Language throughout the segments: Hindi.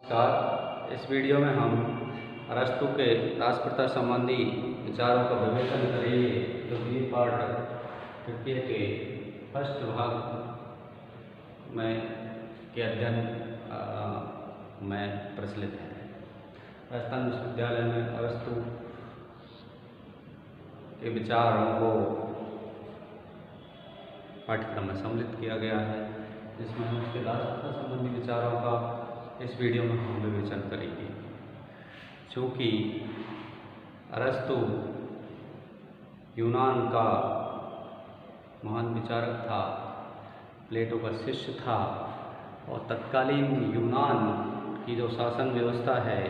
नमस्कार। इस वीडियो में हम अरस्तु के दास प्रथा संबंधी विचारों का विवेचन करेंगे, जो बी पार्ट तृतीय के फर्स्ट भाग में के अध्ययन में प्रचलित है। राजस्थान विश्वविद्यालय में अरस्तु के विचारों को पाठ्यक्रम में सम्मिलित किया गया है, जिसमें हम उसके दास प्रथा संबंधी विचारों का इस वीडियो में हम विवेचन करेंगे। चूँकि अरस्तु यूनान का महान विचारक था, प्लेटो का शिष्य था और तत्कालीन यूनान की जो शासन व्यवस्था है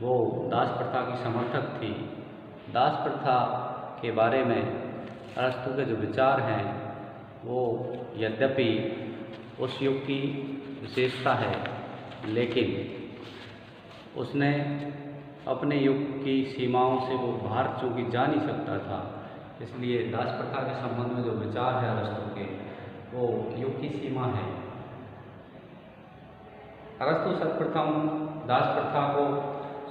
वो दास प्रथा की समर्थक थी। दास प्रथा के बारे में अरस्तु के जो विचार हैं वो यद्यपि उस युग की विशेषता है, लेकिन उसने अपने युग की सीमाओं से वो बाहर चूँकि जा नहीं सकता था, इसलिए दास प्रथा के संबंध में जो विचार है अरस्तु के, वो युग की सीमा है। अरस्तु सर्वप्रथम दास प्रथा को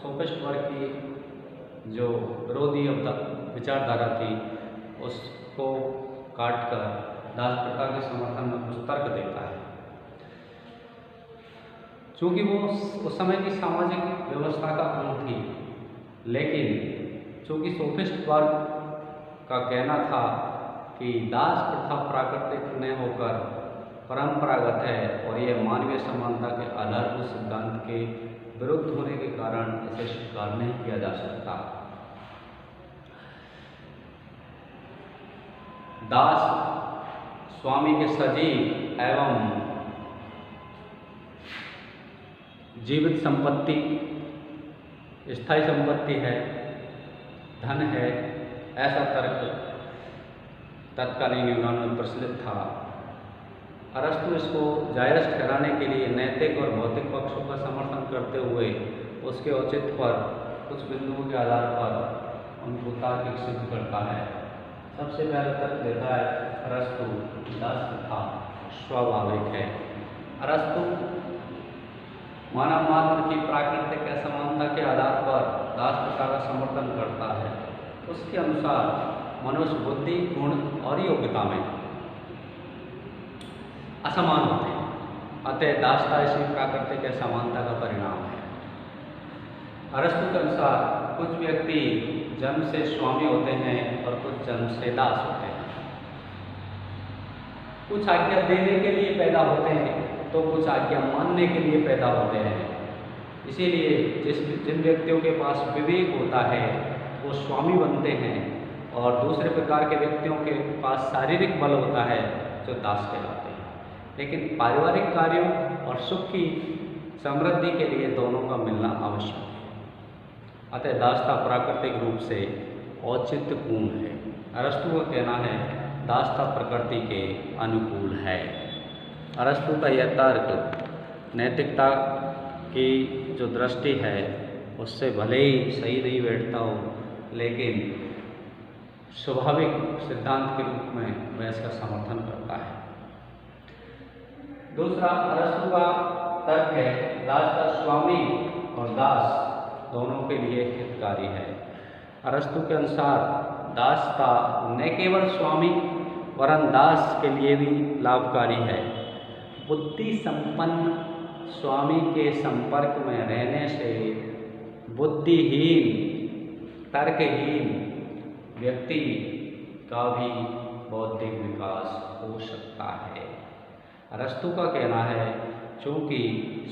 सोफिस्ट वर्ग की जो विरोधी विचारधारा थी उसको काटकर दास प्रथा के समर्थन में कुछ तर्क देता है। चूँकि वो उस समय की सामाजिक व्यवस्था का अंग थी, लेकिन चूँकि सोफिस्ट वर्ग का कहना था कि दास प्रथा प्राकृतिक न होकर परंपरागत है और यह मानवीय समानता के आधारभूत सिद्धांत के विरुद्ध होने के कारण इसे स्वीकार नहीं किया जा सकता। दास स्वामी के सजीव एवं जीवित संपत्ति, स्थायी संपत्ति है, धन है, ऐसा तर्क तत्कालीन यूनान में प्रचलित था। अरस्तु इसको जायज़ ठहराने के लिए नैतिक और भौतिक पक्षों का समर्थन करते हुए उसके औचित्य पर कुछ बिंदुओं के आधार पर उनको तार्किक सिद्ध करता है। सबसे पहले तर्क देता है अरस्तु दास प्रथा स्वाभाविक है। अरस्तु मानव मात्र की प्राकृतिक असमानता के आधार पर दास प्रथा का समर्थन करता है। उसके अनुसार मनुष्य बुद्धि, गुण और योग्यता में असमान होते हैं, अतः दासता इसी प्राकृतिक असमानता का परिणाम है। अरस्तु के अनुसार कुछ व्यक्ति जन्म से स्वामी होते हैं और कुछ जन्म से दास होते हैं। कुछ आज्ञा देने के लिए पैदा होते हैं तो कुछ आज्ञा मानने के लिए पैदा होते हैं। इसीलिए जिन व्यक्तियों के पास विवेक होता है वो स्वामी बनते हैं और दूसरे प्रकार के व्यक्तियों के पास शारीरिक बल होता है जो दास कहलाते हैं। लेकिन पारिवारिक कार्यों और सुख की समृद्धि के लिए दोनों का मिलना आवश्यक है। अतः दासता प्राकृतिक रूप से औचित्यपूर्ण है। अरस्तु का कहना है दासता प्रकृति के अनुकूल है। अरस्तु का यह तर्क नैतिकता की जो दृष्टि है उससे भले ही सही नहीं बैठता हो, लेकिन स्वाभाविक सिद्धांत के रूप में वह इसका समर्थन करता है। दूसरा अरस्तु का तर्क है दासता स्वामी और दास दोनों के लिए हितकारी है। अरस्तु के अनुसार दासता न केवल स्वामी वरन दास के लिए भी लाभकारी है। बुद्धि संपन्न स्वामी के संपर्क में रहने से बुद्धिहीन, तर्कहीन व्यक्ति का भी बौद्धिक विकास हो सकता है। अरस्तु का कहना है चूँकि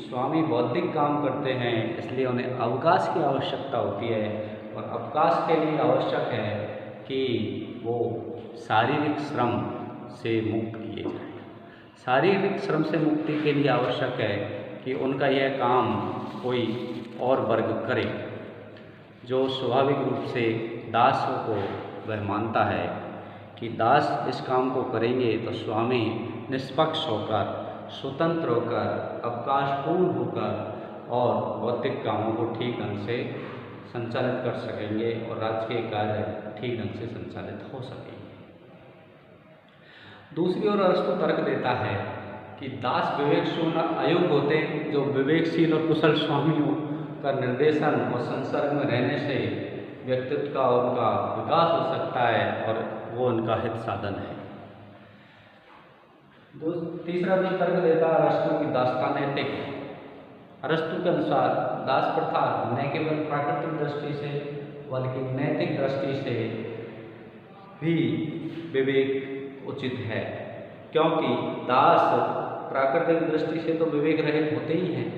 स्वामी बौद्धिक काम करते हैं इसलिए उन्हें अवकाश की आवश्यकता होती है और अवकाश के लिए आवश्यक है कि वो शारीरिक श्रम से मुक्त किए जाएं। शारीरिक श्रम से मुक्ति के लिए आवश्यक है कि उनका यह काम कोई और वर्ग करे। जो स्वाभाविक रूप से दासों को वह मानता है कि दास इस काम को करेंगे तो स्वामी निष्पक्ष होकर, स्वतंत्र होकर, अवकाशपूर्ण होकर और बौद्धिक कामों को ठीक ढंग से संचालित कर सकेंगे और राजकीय कार्य ठीक ढंग से संचालित हो सकेंगे। दूसरी ओर अरस्तु तर्क देता है कि दास विवेक शून्य अयोग्य होते, जो विवेकशील और कुशल स्वामियों का निर्देशन और संसर्ग में रहने से व्यक्तित्व का उनका विकास हो सकता है और वो उनका हित साधन है। तीसरा जो तर्क देता है अरस्तु की दासता नैतिक। अरस्तु के अनुसार दास प्रथा न केवल प्राकृतिक दृष्टि से बल्कि नैतिक दृष्टि से भी विवेक उचित है, क्योंकि दास प्राकृतिक दृष्टि से तो विवेक रहित होते ही हैं,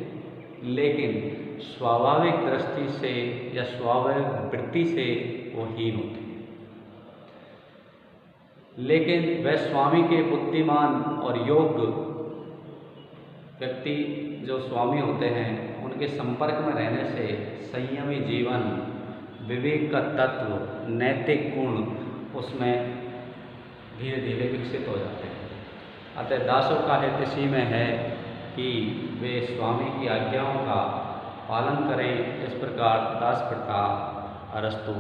लेकिन स्वाभाविक दृष्टि से या स्वाभाविक वृत्ति से वो हीन होते हैं। लेकिन वह स्वामी के बुद्धिमान और योग्य व्यक्ति जो स्वामी होते हैं उनके संपर्क में रहने से संयमी जीवन, विवेक का तत्व, नैतिक गुण उसमें धीरे धीरे विकसित हो जाते हैं। अतः दासों का हित इसी में है कि वे स्वामी की आज्ञाओं का पालन करें। इस प्रकार दास प्रथा अरस्तु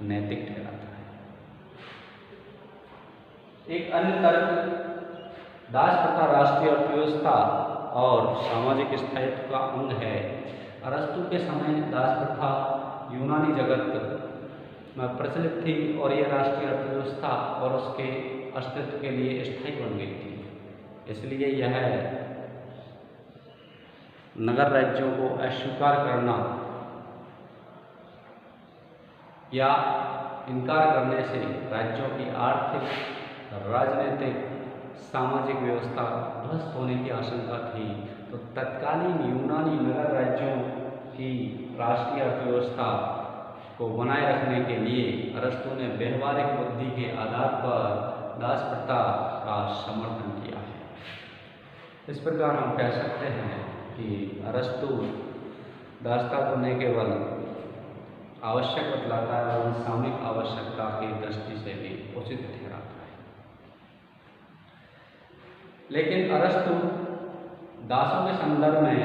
नैतिक ठहराता है। एक अन्य तर्क, दास प्रथा राष्ट्रीय अर्थव्यवस्था और सामाजिक स्थायित्व का अंग है। अरस्तु के समय दास प्रथा यूनानी जगत में प्रचलित थी और यह राष्ट्रीय अर्थव्यवस्था और उसके अस्तित्व के लिए स्थायी बन गई थी। इसलिए यह नगर राज्यों को अस्वीकार करना या इनकार करने से राज्यों की आर्थिक, राजनीतिक, सामाजिक व्यवस्था ध्वस्त होने की आशंका थी। तो तत्कालीन यूनानी नगर राज्यों की राष्ट्रीय अर्थव्यवस्था को बनाए रखने के लिए अरस्तु ने व्यवहारिक बुद्धि के आधार पर दास प्रथा का समर्थन किया है। इस प्रकार हम कह सकते हैं कि अरस्तु दासता को न केवल आवश्यक बतलाता है और सामूहिक आवश्यकता की दृष्टि से भी उचित ठहराता है। लेकिन अरस्तु दासों के संदर्भ में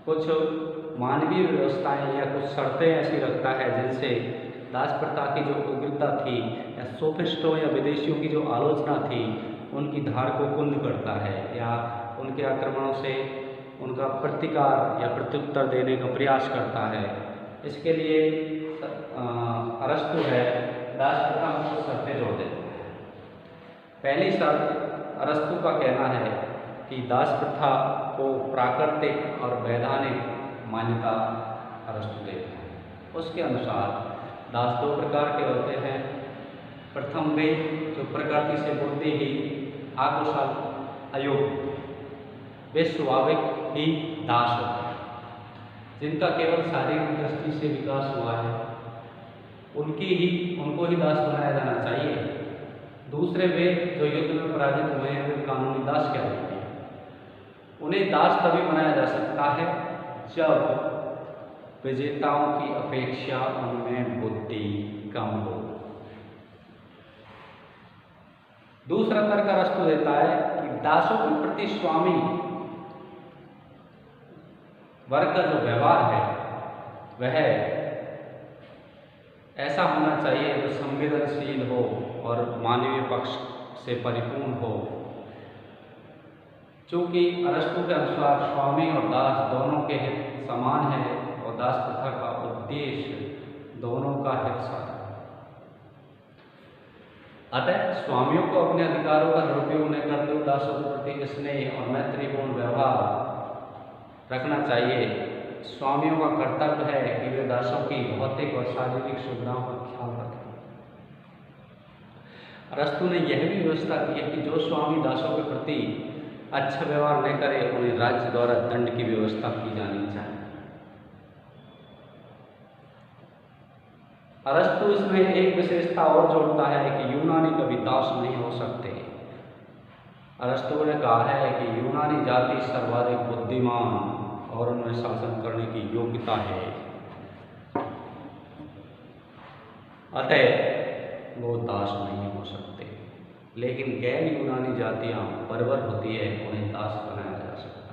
कुछ मानवीय व्यवस्थाएं या कुछ शर्तें ऐसी रखता है जिनसे दास प्रथा की जो उग्रता थी या सोफिस्टों या विदेशियों की जो आलोचना थी उनकी धार को कुंद करता है या उनके आक्रमणों से उनका प्रतिकार या प्रत्युत्तर देने का प्रयास करता है। इसके लिए अरस्तु है दास प्रथा में कुछ शर्तें जोड़ देते हैं। पहली शर्त अरस्तु का कहना है कि दास प्रथा को प्राकृतिक और वैधानिक मान्यता अरस्तु देता है। उसके अनुसार दास दो प्रकार के होते हैं। प्रथम वे जो प्रकृति से बुद्धि ही आकुशल अयोग्य, वे स्वाभाविक ही दास होते हैं, जिनका केवल शारीरिक दृष्टि से विकास हुआ है, उनको ही दास बनाया जाना चाहिए। दूसरे वे जो युद्ध में पराजित हुए हैं वे कानूनी दास कहलाते हैं। उन्हें दास तभी बनाया जा सकता है जब विजेताओं की अपेक्षा उनमें बुद्धि कम हो। दूसरा तर्क अरस्तु देता है कि दासों के प्रति स्वामी वर्ग का जो व्यवहार है वह ऐसा होना चाहिए जो संवेदनशील हो और मानवीय पक्ष से परिपूर्ण हो। चूँकि अरस्तु के अनुसार स्वामी और दास दोनों के हित समान है और दास प्रथा का उद्देश्य दोनों का हित साधन। अतः स्वामियों को अपने अधिकारों का दुरुपयोग न करते हुए दासों के प्रति स्नेह और मैत्रीपूर्ण व्यवहार रखना चाहिए। स्वामियों का कर्तव्य है कि वे दासों की भौतिक और शारीरिक सुविधाओं का ख्याल रखें। अरस्तु ने यह भी व्यवस्था की है कि जो स्वामी दासों के प्रति अच्छा व्यवहार न करे उन्हें राज्य द्वारा दंड की व्यवस्था की जानी चाहिए। अरस्तु इसमें एक विशेषता और जोड़ता है कि यूनानी कभी दास नहीं हो सकते। अरस्तु ने कहा है कि यूनानी जाति सर्वाधिक बुद्धिमान और उनमें शासन करने की योग्यता है, अतः वो दास नहीं हो सकते। लेकिन गैर यूनानी जातियाँ बर्बर होती है, उन्हें दास बनाया जा सकता।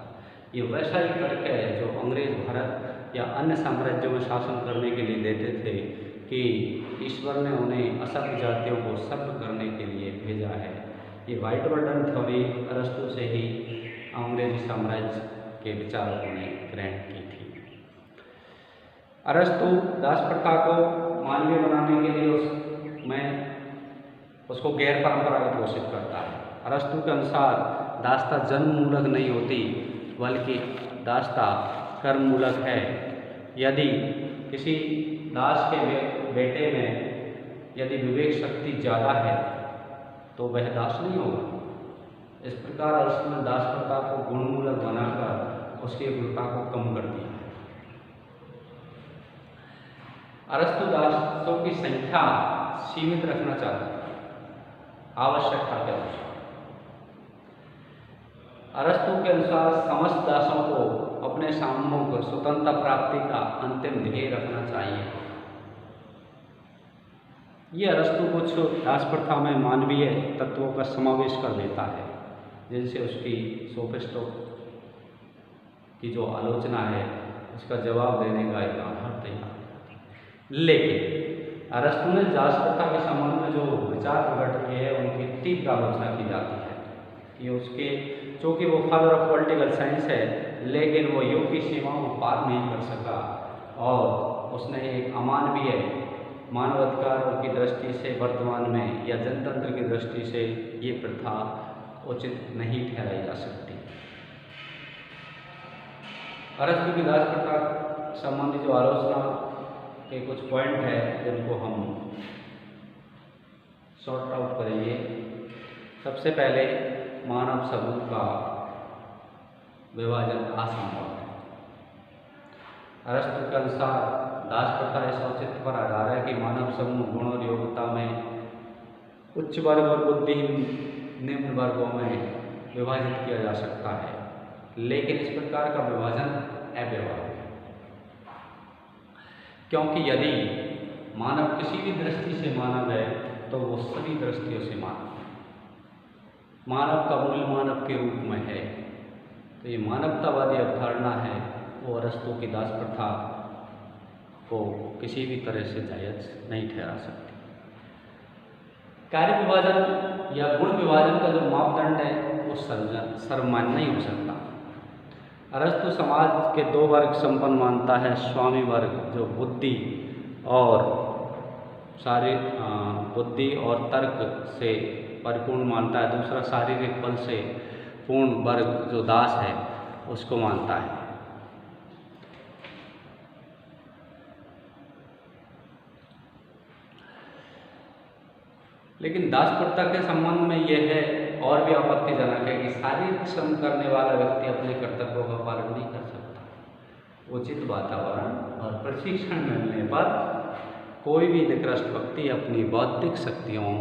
ये वैसा ही तर्क है जो अंग्रेज भारत या अन्य साम्राज्यों में शासन करने के लिए देते थे कि ईश्वर ने उन्हें असभ्य जातियों को सभ्य करने के लिए भेजा है। ये व्हाइट बर्डन थ्योरी अरस्तु से ही अंग्रेजी साम्राज्य के विचारकों ने ग्रहण की थी। अरस्तु दास प्रथा को मानवीय बनाने के लिए उसको गैर परंपरागत घोषित करता है। अरस्तु के अनुसार दासता जन्म मूलक नहीं होती, बल्कि दासता कर्म मूलक है। यदि किसी दास के बेटे में यदि विवेक शक्ति ज़्यादा है तो वह दास नहीं होगा। इस प्रकार अरस्तु ने दास प्रथा को गुणमूलक बनाकर उसकी उग्रता को कम कर दिया। अरस्तु दासों की संख्या सीमित रखना चाहता था, आवश्यकता के अनुसार। अरस्तु के अनुसार समस्त दासों को अपने सामूहिक स्वतंत्रता प्राप्ति का अंतिम ध्येय रखना चाहिए। ये अरस्तु कुछ दास प्रथा में मानवीय तत्वों का समावेश कर देता है, जिनसे उसकी सोफिस्टों की जो आलोचना है उसका जवाब देने का एक आधार तैयार। लेकिन अरस्तु ने दास प्रथा के संबंध में जो विचार प्रकट किए हैं उनकी तीव्र आलोचना की जाती है कि उसके चूँकि वो फादर ऑफ पॉलिटिकल साइंस है, लेकिन वो युग की सीमाओं को पार नहीं कर सका और उसने एक अमानवीय मानवाधिकारों की दृष्टि से वर्तमान में या जनतंत्र की दृष्टि से ये प्रथा उचित नहीं ठहराई जा सकती। अरस्तु की दास प्रथा संबंधी जो आलोचना के कुछ पॉइंट है जिनको हम सॉर्ट आउट करेंगे। सबसे पहले मानव समूह का विभाजन असंभव है। अरस्तु के अनुसार दास प्रथा इस औचित्य पर आधार है कि मानव समूह गुण और योग्यता में उच्च वर्ग और बुद्धिहीन निम्न वर्गों में विभाजित किया जा सकता है, लेकिन इस प्रकार का विभाजन अव्यवहार्य है, क्योंकि यदि मानव किसी भी दृष्टि से माना जाए तो वो सभी दृष्टियों से मानव का मूल मानव के रूप में है। तो ये मानवतावादी अवधारणा है, वो अरस्तु की दास प्रथा को किसी भी तरह से जायज़ नहीं ठहरा सकती। कार्य विभाजन या गुण विभाजन का जो मापदंड है वो सर्वमान्य नहीं हो सकता। अरस्तु समाज के दो वर्ग संपन्न मानता है, स्वामी वर्ग जो बुद्धि और तर्क से परिपूर्ण मानता है, दूसरा शारीरिक बल से पूर्ण वर्ग जो दास है उसको मानता है। लेकिन दास प्रथा के संबंध में यह है और भी आपत्तिजनक है कि शारीरिक श्रम करने वाला व्यक्ति अपने कर्तव्यों का पालन नहीं कर सकता। उचित वातावरण और प्रशिक्षण मिलने पर कोई भी निकृष्ट व्यक्ति अपनी बौद्धिक शक्तियों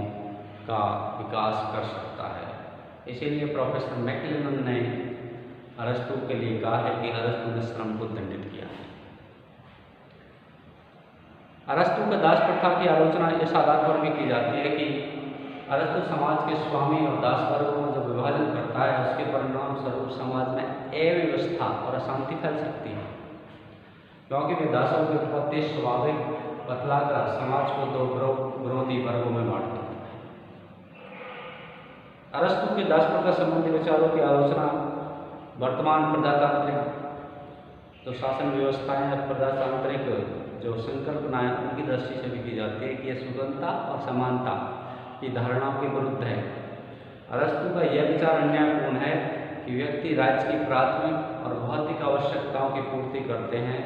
का विकास कर सकता है। इसीलिए प्रोफेसर मैक्लेलन ने अरस्तु के लिए कहा है कि अरस्तु ने श्रम को दंडित किया है। अरस्तु के दास प्रथा की आलोचना इस आधार पर भी की जाती है कि अरस्तु समाज के स्वामी और दास वर्गों में जो विभाजन करता है उसके परिणाम स्वरूप समाज में अव्यवस्था और अशांति फैल सकती है, क्योंकि वे दासों की उत्पत्ति स्वाभाविक बतलाकर समाज को दो विरोधी वर्गों में बांटते हैं। अरस्तु के दास प्रथा संबंधी विचारों की आलोचना वर्तमान प्रजातांत्रिक जो शासन व्यवस्थाएं या प्रजातांत्रिक जो संकल्पनाएं उनकी दृष्टि से भी की जाती है कि यह स्वतंत्रता और समानता की धारणाओं के विरुद्ध है। अरस्तु का यह विचार अन्यायपूर्ण है कि व्यक्ति राज्य की प्राथमिक और भौतिक आवश्यकताओं की पूर्ति करते हैं,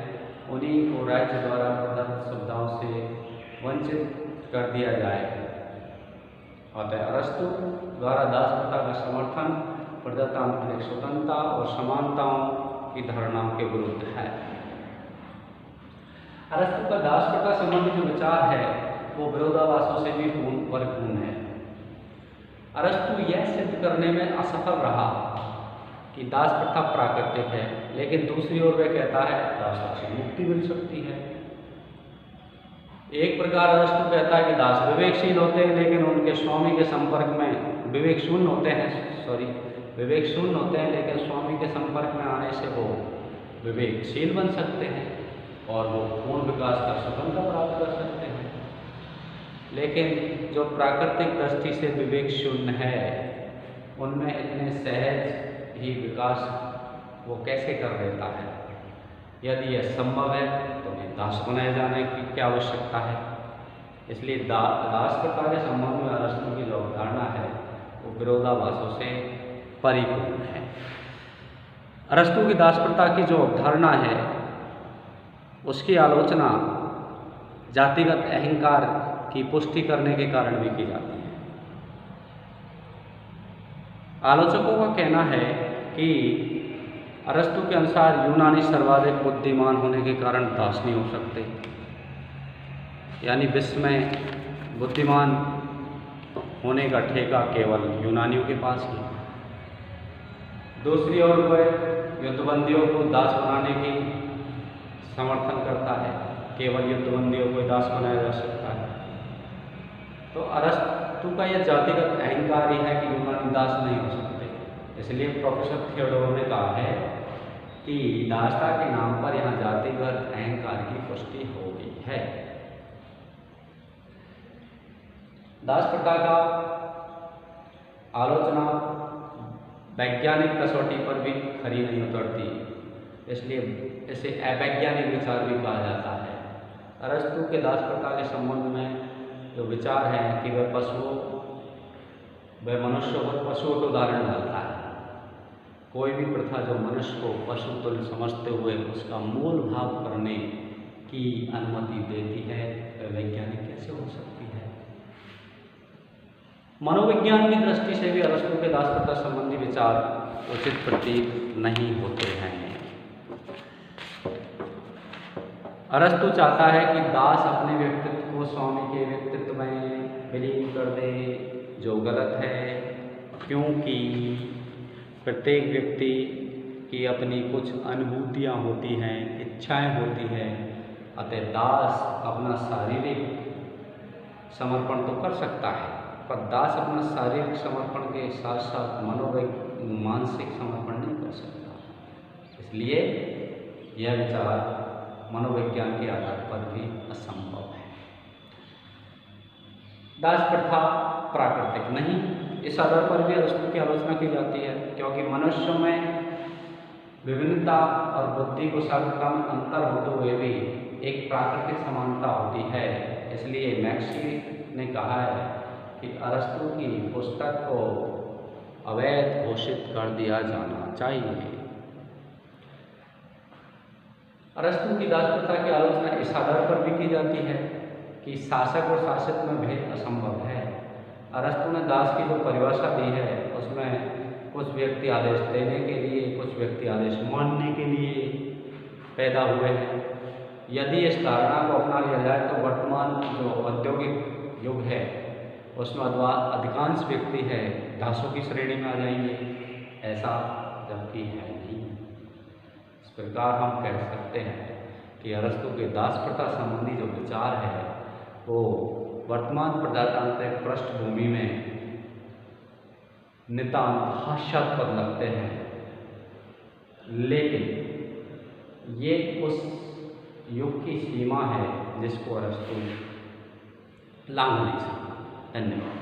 उन्हीं को राज्य द्वारा प्रदत्त सुविधाओं से वंचित कर दिया जाए। अतः अरस्तु द्वारा दास प्रथा का समर्थन प्रजातांत्रिक स्वतंत्रता और समानताओं की धारणाओं के विरुद्ध है। अरस्तु का दास प्रथा संबंधी जो विचार है वो विरोधाभासों से भी परिपूर्ण है। अरस्तु यह सिद्ध करने में असफल रहा कि दास प्रथा प्राकृतिक है, लेकिन दूसरी ओर वह कहता है दासता से मुक्ति मिल सकती है। एक प्रकार अरस्तु कहता है कि दास विवेकशील होते हैं, लेकिन उनके स्वामी के संपर्क में विवेक शून्य होते हैं, लेकिन स्वामी के संपर्क में आने से वो विवेकशील बन सकते हैं और वो पूर्ण विकास का स्वतंत्रता प्राप्त कर सकते हैं। लेकिन जो प्राकृतिक दृष्टि से विवेक शून्य है उनमें इतने सहज ही विकास वो कैसे कर लेता है। यदि यह संभव है तो उन्हें दास बनाए जाने की क्या आवश्यकता है। इसलिए दास प्रथा के संबंध में अरस्तु की जो अवधारणा है वो विरोधाभासों से परिपूर्ण है। अरस्तु की दास प्रथा की जो अवधारणा है उसकी आलोचना जातिगत अहंकार की पुष्टि करने के कारण भी की जाती है। आलोचकों का कहना है कि अरस्तु के अनुसार यूनानी सर्वाधिक बुद्धिमान होने के कारण दास नहीं हो सकते, यानी विश्व में बुद्धिमान होने का ठेका केवल यूनानियों के पास ही। दूसरी ओर वह युद्धबंदियों को दास बनाने की समर्थन करता है, केवल युद्धबंदियों को दास बनाया जा सकता है। तो अरस्तु का यह जातिगत अहंकार ही है कि यूनानी दास नहीं हो सकते। इसलिए प्रोफेसर थियोडोर ने कहा है कि दासता के नाम पर यहाँ जातिगत अहंकार की पुष्टि हो गई है। दास प्रथा का आलोचना वैज्ञानिक कसौटी पर भी खरी नहीं उतरती, इसलिए इसे अवैज्ञानिक विचार भी कहा जाता है। अरस्तु के दास प्रथा के संबंध में जो विचार है कि वह मनुष्य और पशुओं को उदाहरण डालता है। कोई भी प्रथा जो मनुष्य को पशु तुल्य समझते हुए उसका मूल भाव करने की अनुमति देती है, वह वैज्ञानिक कैसे हो सकती है। मनोविज्ञान की दृष्टि से भी अरस्तु के दास प्रथा संबंधी विचार उचित प्रतीत नहीं होते हैं। अरस्तु चाहता है कि दास अपने व्यक्तित्व को स्वामी के व्यक्तित्व में विलीन कर दे, जो गलत है, क्योंकि प्रत्येक व्यक्ति की अपनी कुछ अनुभूतियाँ होती हैं, इच्छाएं होती हैं। अतः दास अपना शारीरिक समर्पण तो कर सकता है, पर दास अपना शारीरिक समर्पण के साथ साथ मानसिक समर्पण नहीं कर सकता। इसलिए यह विचार मनोविज्ञान के आधार पर भी असंभव है। दास प्रथा प्राकृतिक नहीं, इस आधार पर भी अरस्तु की आलोचना की जाती है, क्योंकि मनुष्यों में विभिन्नता और बुद्धि कुशलता में अंतर होते हुए भी एक प्राकृतिक समानता होती है। इसलिए मैक्सी ने कहा है कि अरस्तु की पुस्तक को अवैध घोषित कर दिया जाना चाहिए। अरस्तु की दास प्रथा की आलोचना इस आधार पर भी की जाती है कि शासक और शासित में भेद असंभव है। अरस्तु ने दास की जो परिभाषा दी है उसमें कुछ व्यक्ति आदेश देने के लिए, कुछ व्यक्ति आदेश मानने के लिए पैदा हुए हैं। यदि इस धारणा को अपना लिया जाए तो वर्तमान जो औद्योगिक युग है उसमें अधिकांश व्यक्ति है दासों की श्रेणी में आ जाएंगे, ऐसा जबकि है नहीं। इस प्रकार हम कह सकते हैं कि अरस्तु के दास प्रथा संबंधी जो विचार है वो वर्तमान प्रजातांत्रिक पृष्ठभूमि में नितांत हास्यास्पद लगते हैं, लेकिन ये उस युग की सीमा है जिसको अरस्तु लांघ नहीं सकता। धन्यवाद।